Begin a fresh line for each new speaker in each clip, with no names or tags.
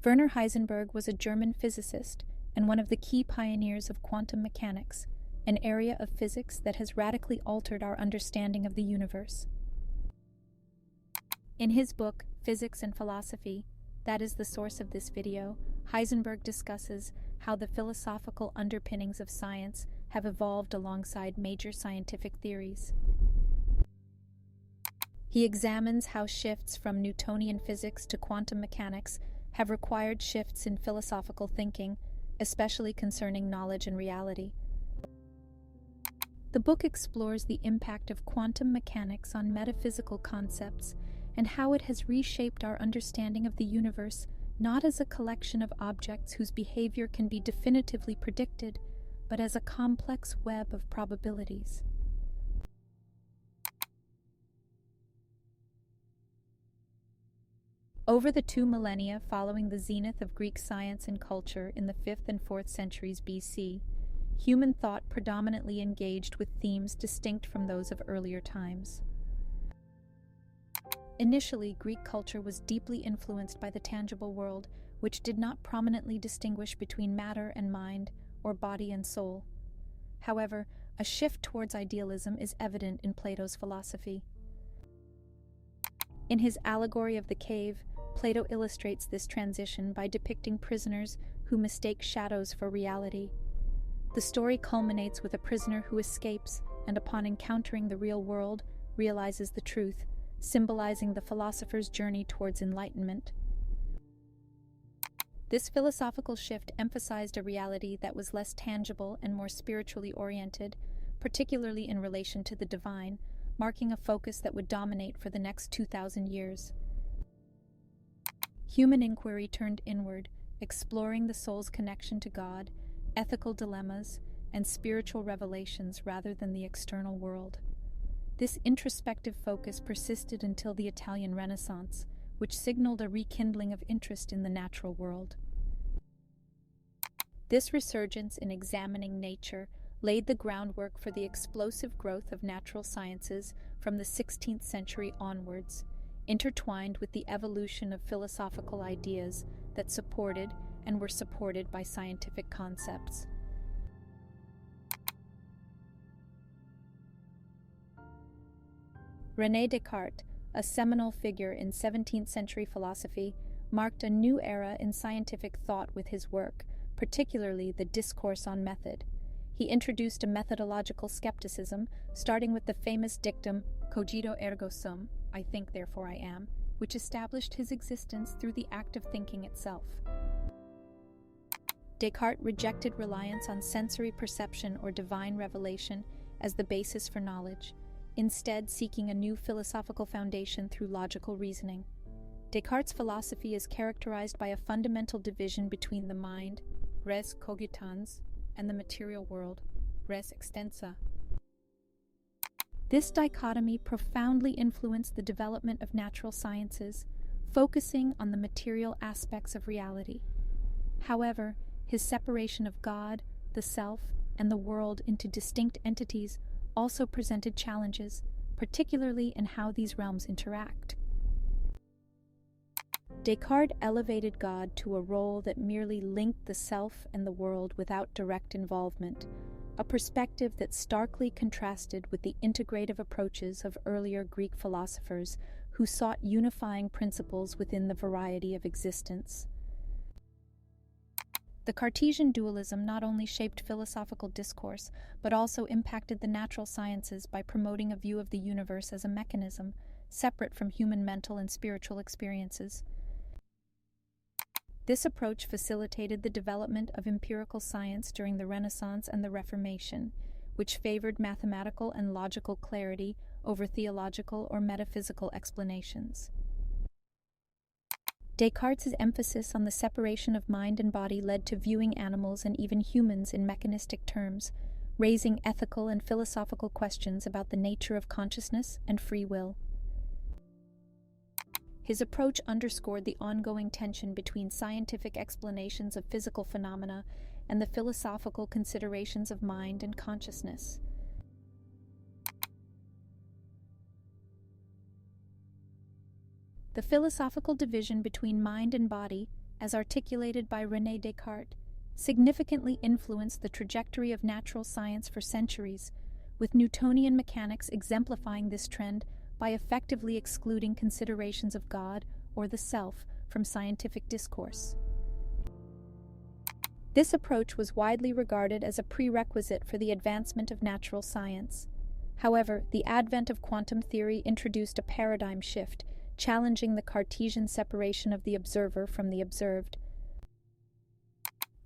Werner Heisenberg was a German physicist and one of the key pioneers of quantum mechanics, an area of physics that has radically altered our understanding of the universe. In his book, Physics and Philosophy, that is the source of this video, Heisenberg discusses how the philosophical underpinnings of science have evolved alongside major scientific theories. He examines how shifts from Newtonian physics to quantum mechanics have required shifts in philosophical thinking, especially concerning knowledge and reality. The book explores the impact of quantum mechanics on metaphysical concepts and how it has reshaped our understanding of the universe not as a collection of objects whose behavior can be definitively predicted, but as a complex web of probabilities. Over the 2 millennia following the zenith of Greek science and culture in the 5th and 4th centuries BC, human thought predominantly engaged with themes distinct from those of earlier times. Initially, Greek culture was deeply influenced by the tangible world, which did not prominently distinguish between matter and mind, or body and soul. However, a shift towards idealism is evident in Plato's philosophy. In his Allegory of the Cave, Plato illustrates this transition by depicting prisoners who mistake shadows for reality. The story culminates with a prisoner who escapes and, upon encountering the real world, realizes the truth, symbolizing the philosopher's journey towards enlightenment. This philosophical shift emphasized a reality that was less tangible and more spiritually oriented, particularly in relation to the divine, marking a focus that would dominate for the next 2,000 years. Human inquiry turned inward, exploring the soul's connection to God, ethical dilemmas, and spiritual revelations rather than the external world. This introspective focus persisted until the Italian Renaissance, which signaled a rekindling of interest in the natural world. This resurgence in examining nature laid the groundwork for the explosive growth of natural sciences from the 16th century onwards, intertwined with the evolution of philosophical ideas that supported and were supported by scientific concepts. René Descartes, a seminal figure in 17th century philosophy, marked a new era in scientific thought with his work, particularly the Discourse on Method. He introduced a methodological skepticism, starting with the famous dictum, cogito ergo sum, I think therefore I am, which established his existence through the act of thinking itself. Descartes rejected reliance on sensory perception or divine revelation as the basis for knowledge, instead seeking a new philosophical foundation through logical reasoning. Descartes' philosophy is characterized by a fundamental division between the mind, res cogitans, and the material world, res extensa. This dichotomy profoundly influenced the development of natural sciences, focusing on the material aspects of reality. However, his separation of God, the self, and the world into distinct entities also presented challenges, particularly in how these realms interact. Descartes elevated God to a role that merely linked the self and the world without direct involvement, a perspective that starkly contrasted with the integrative approaches of earlier Greek philosophers who sought unifying principles within the variety of existence. The Cartesian dualism not only shaped philosophical discourse, but also impacted the natural sciences by promoting a view of the universe as a mechanism, separate from human mental and spiritual experiences. This approach facilitated the development of empirical science during the Renaissance and the Reformation, which favored mathematical and logical clarity over theological or metaphysical explanations. Descartes' emphasis on the separation of mind and body led to viewing animals and even humans in mechanistic terms, raising ethical and philosophical questions about the nature of consciousness and free will. His approach underscored the ongoing tension between scientific explanations of physical phenomena and the philosophical considerations of mind and consciousness. The philosophical division between mind and body, as articulated by René Descartes, significantly influenced the trajectory of natural science for centuries, with Newtonian mechanics exemplifying this trend by effectively excluding considerations of God or the self from scientific discourse. This approach was widely regarded as a prerequisite for the advancement of natural science. However, the advent of quantum theory introduced a paradigm shift, challenging the Cartesian separation of the observer from the observed.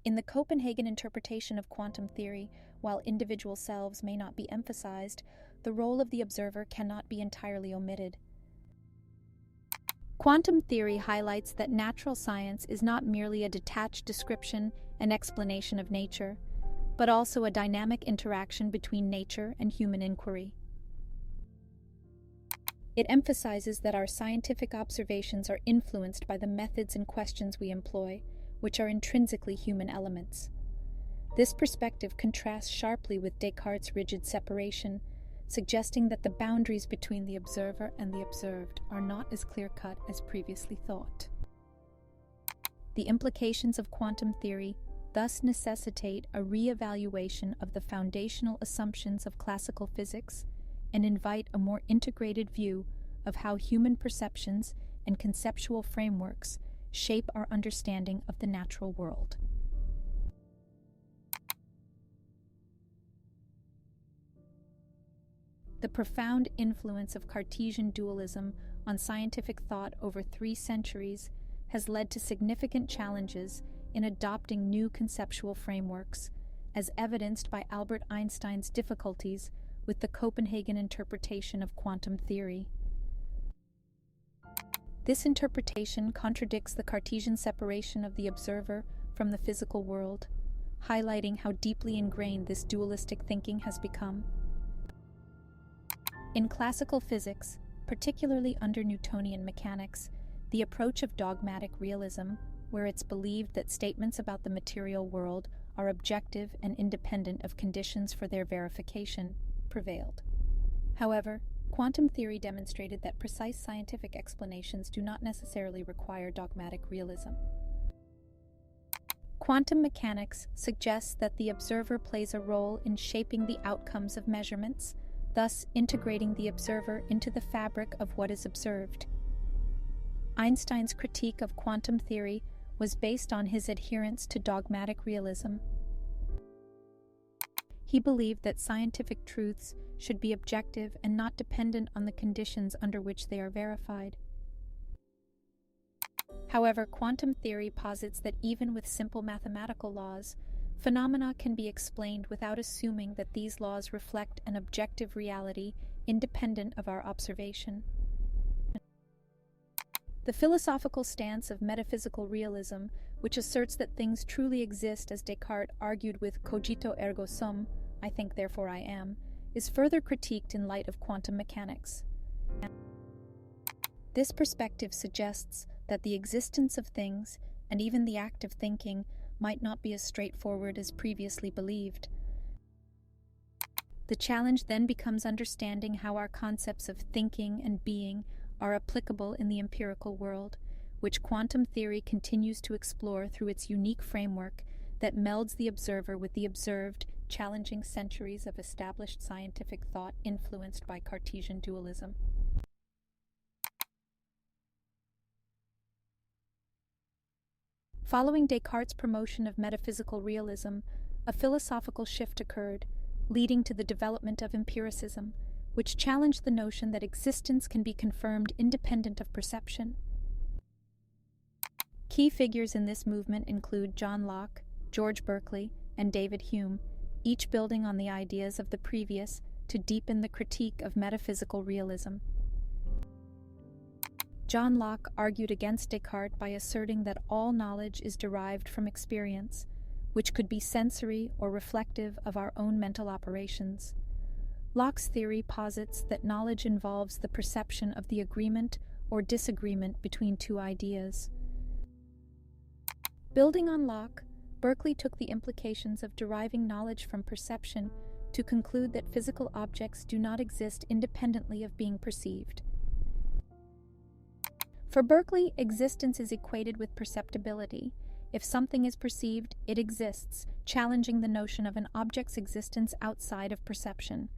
In the Copenhagen interpretation of quantum theory, while individual selves may not be emphasized, the role of the observer cannot be entirely omitted. Quantum theory highlights that natural science is not merely a detached description and explanation of nature, but also a dynamic interaction between nature and human inquiry. It emphasizes that our scientific observations are influenced by the methods and questions we employ, which are intrinsically human elements. This perspective contrasts sharply with Descartes' rigid separation, suggesting that the boundaries between the observer and the observed are not as clear-cut as previously thought. The implications of quantum theory thus necessitate a re-evaluation of the foundational assumptions of classical physics and invite a more integrated view of how human perceptions and conceptual frameworks shape our understanding of the natural world. The profound influence of Cartesian dualism on scientific thought over 3 centuries has led to significant challenges in adopting new conceptual frameworks, as evidenced by Albert Einstein's difficulties with the Copenhagen interpretation of quantum theory. This interpretation contradicts the Cartesian separation of the observer from the physical world, highlighting how deeply ingrained this dualistic thinking has become. In classical physics, particularly under Newtonian mechanics, the approach of dogmatic realism, where it's believed that statements about the material world are objective and independent of conditions for their verification, prevailed. However, quantum theory demonstrated that precise scientific explanations do not necessarily require dogmatic realism. Quantum mechanics suggests that the observer plays a role in shaping the outcomes of measurements, thus integrating the observer into the fabric of what is observed. Einstein's critique of quantum theory was based on his adherence to dogmatic realism. He believed that scientific truths should be objective and not dependent on the conditions under which they are verified. However, quantum theory posits that even with simple mathematical laws, phenomena can be explained without assuming that these laws reflect an objective reality independent of our observation. The philosophical stance of metaphysical realism, which asserts that things truly exist as Descartes argued with cogito ergo sum, I think therefore I am, is further critiqued in light of quantum mechanics. This perspective suggests that the existence of things, and even the act of thinking, might not be as straightforward as previously believed. The challenge then becomes understanding how our concepts of thinking and being are applicable in the empirical world, which quantum theory continues to explore through its unique framework that melds the observer with the observed, challenging centuries of established scientific thought influenced by Cartesian dualism. Following Descartes' promotion of metaphysical realism, a philosophical shift occurred, leading to the development of empiricism, which challenged the notion that existence can be confirmed independent of perception. Key figures in this movement include John Locke, George Berkeley, and David Hume, each building on the ideas of the previous to deepen the critique of metaphysical realism. John Locke argued against Descartes by asserting that all knowledge is derived from experience, which could be sensory or reflective of our own mental operations. Locke's theory posits that knowledge involves the perception of the agreement or disagreement between two ideas. Building on Locke, Berkeley took the implications of deriving knowledge from perception to conclude that physical objects do not exist independently of being perceived. For Berkeley, existence is equated with perceptibility. If something is perceived, it exists, challenging the notion of an object's existence outside of perception.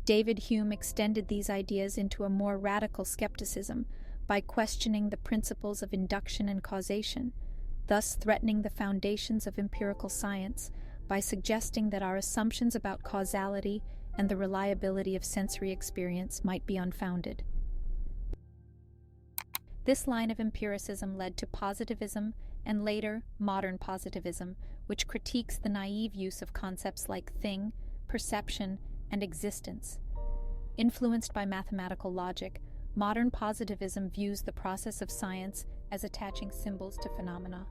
David Hume extended these ideas into a more radical skepticism by questioning the principles of induction and causation, thus threatening the foundations of empirical science by suggesting that our assumptions about causality and the reliability of sensory experience might be unfounded. This line of empiricism led to positivism and later modern positivism, which critiques the naive use of concepts like thing, perception, and existence. Influenced by mathematical logic, modern positivism views the process of science as attaching symbols to phenomena,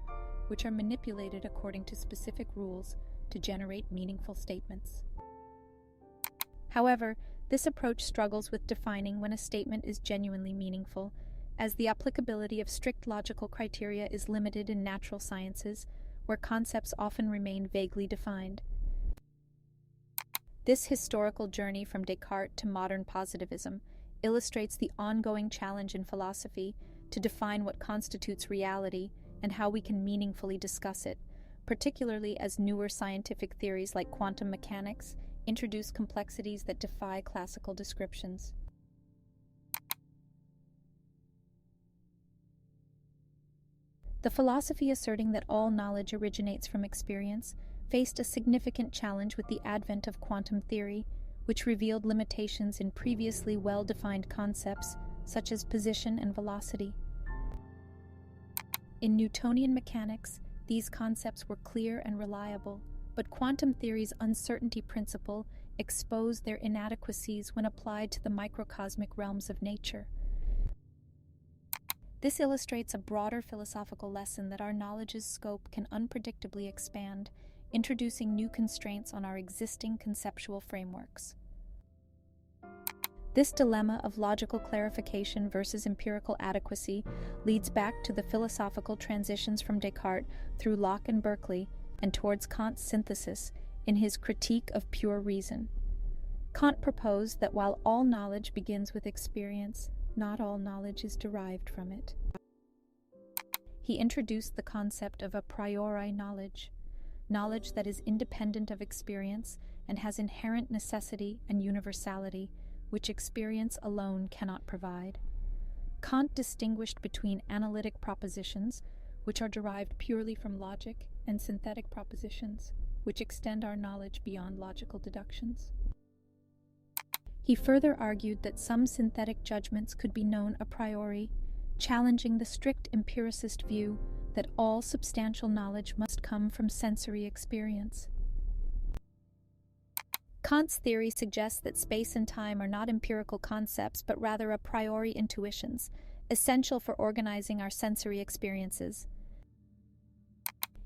which are manipulated according to specific rules to generate meaningful statements. However, this approach struggles with defining when a statement is genuinely meaningful, as the applicability of strict logical criteria is limited in natural sciences, where concepts often remain vaguely defined. This historical journey from Descartes to modern positivism illustrates the ongoing challenge in philosophy to define what constitutes reality and how we can meaningfully discuss it, particularly as newer scientific theories like quantum mechanics introduce complexities that defy classical descriptions. The philosophy asserting that all knowledge originates from experience faced a significant challenge with the advent of quantum theory, which revealed limitations in previously well-defined concepts such as position and velocity. In Newtonian mechanics, these concepts were clear and reliable, but quantum theory's uncertainty principle exposed their inadequacies when applied to the microcosmic realms of nature. This illustrates a broader philosophical lesson that our knowledge's scope can unpredictably expand, introducing new constraints on our existing conceptual frameworks. This dilemma of logical clarification versus empirical adequacy leads back to the philosophical transitions from Descartes through Locke and Berkeley and towards Kant's synthesis in his Critique of Pure Reason. Kant proposed that while all knowledge begins with experience, not all knowledge is derived from it. He introduced the concept of a priori knowledge that is independent of experience and has inherent necessity and universality, which experience alone cannot provide. Kant distinguished between analytic propositions, which are derived purely from logic, and synthetic propositions, which extend our knowledge beyond logical deductions. He further argued that some synthetic judgments could be known a priori, challenging the strict empiricist view that all substantial knowledge must come from sensory experience. Kant's theory suggests that space and time are not empirical concepts, but rather a priori intuitions, essential for organizing our sensory experiences.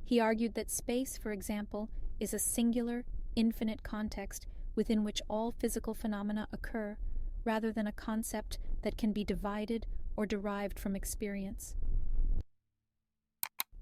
He argued that space, for example, is a singular, infinite context within which all physical phenomena occur, rather than a concept that can be divided or derived from experience.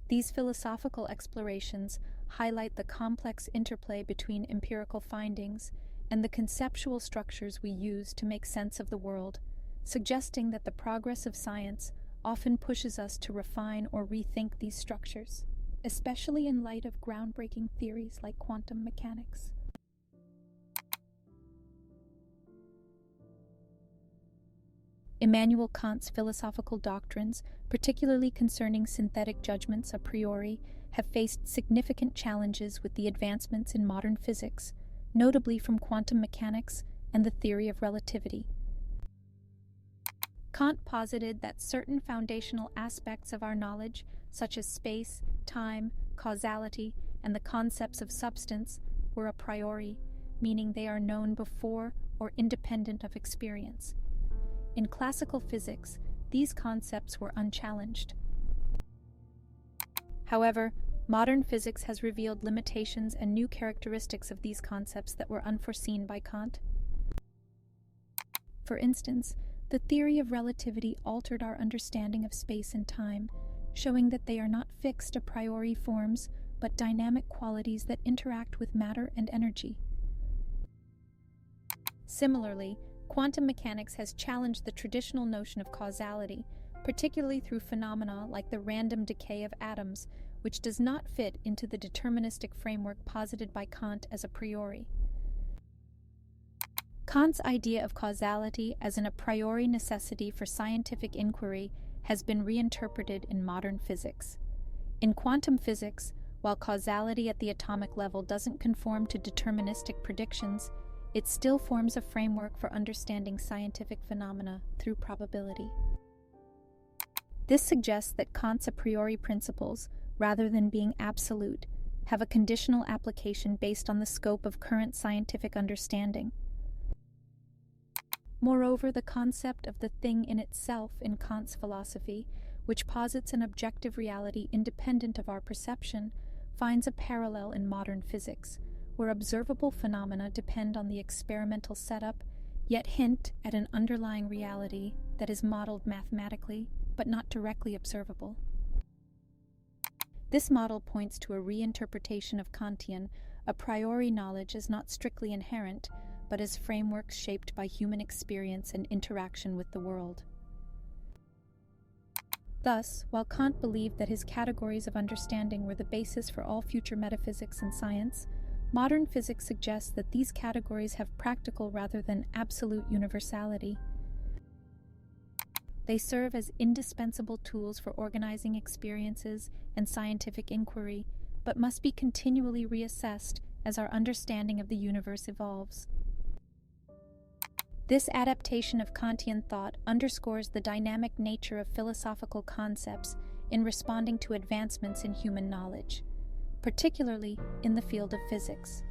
These philosophical explorations highlight the complex interplay between empirical findings and the conceptual structures we use to make sense of the world, suggesting that the progress of science often pushes us to refine or rethink these structures, especially in light of groundbreaking theories like quantum mechanics. Immanuel Kant's philosophical doctrines, particularly concerning synthetic judgments a priori, have faced significant challenges with the advancements in modern physics, notably from quantum mechanics and the theory of relativity. Kant posited that certain foundational aspects of our knowledge, such as space, time, causality, and the concepts of substance, were a priori, meaning they are known before or independent of experience. In classical physics, these concepts were unchallenged. However, modern physics has revealed limitations and new characteristics of these concepts that were unforeseen by Kant. For instance, the theory of relativity altered our understanding of space and time, showing that they are not fixed a priori forms, but dynamic qualities that interact with matter and energy. Similarly, Quantum mechanics has challenged the traditional notion of causality, particularly through phenomena like the random decay of atoms, which does not fit into the deterministic framework posited by Kant as a priori. Kant's idea of causality as an a priori necessity for scientific inquiry has been reinterpreted in modern physics. In quantum physics, while causality at the atomic level doesn't conform to deterministic predictions, it still forms a framework for understanding scientific phenomena through probability. This suggests that Kant's a priori principles, rather than being absolute, have a conditional application based on the scope of current scientific understanding. Moreover, the concept of the thing in itself in Kant's philosophy, which posits an objective reality independent of our perception, finds a parallel in modern physics, where observable phenomena depend on the experimental setup, yet hint at an underlying reality that is modeled mathematically, but not directly observable. This model points to a reinterpretation of Kantian a priori knowledge as not strictly inherent, but as frameworks shaped by human experience and interaction with the world. Thus, while Kant believed that his categories of understanding were the basis for all future metaphysics and science, modern physics suggests that these categories have practical rather than absolute universality. They serve as indispensable tools for organizing experiences and scientific inquiry, but must be continually reassessed as our understanding of the universe evolves. This adaptation of Kantian thought underscores the dynamic nature of philosophical concepts in responding to advancements in human knowledge, particularly in the field of physics.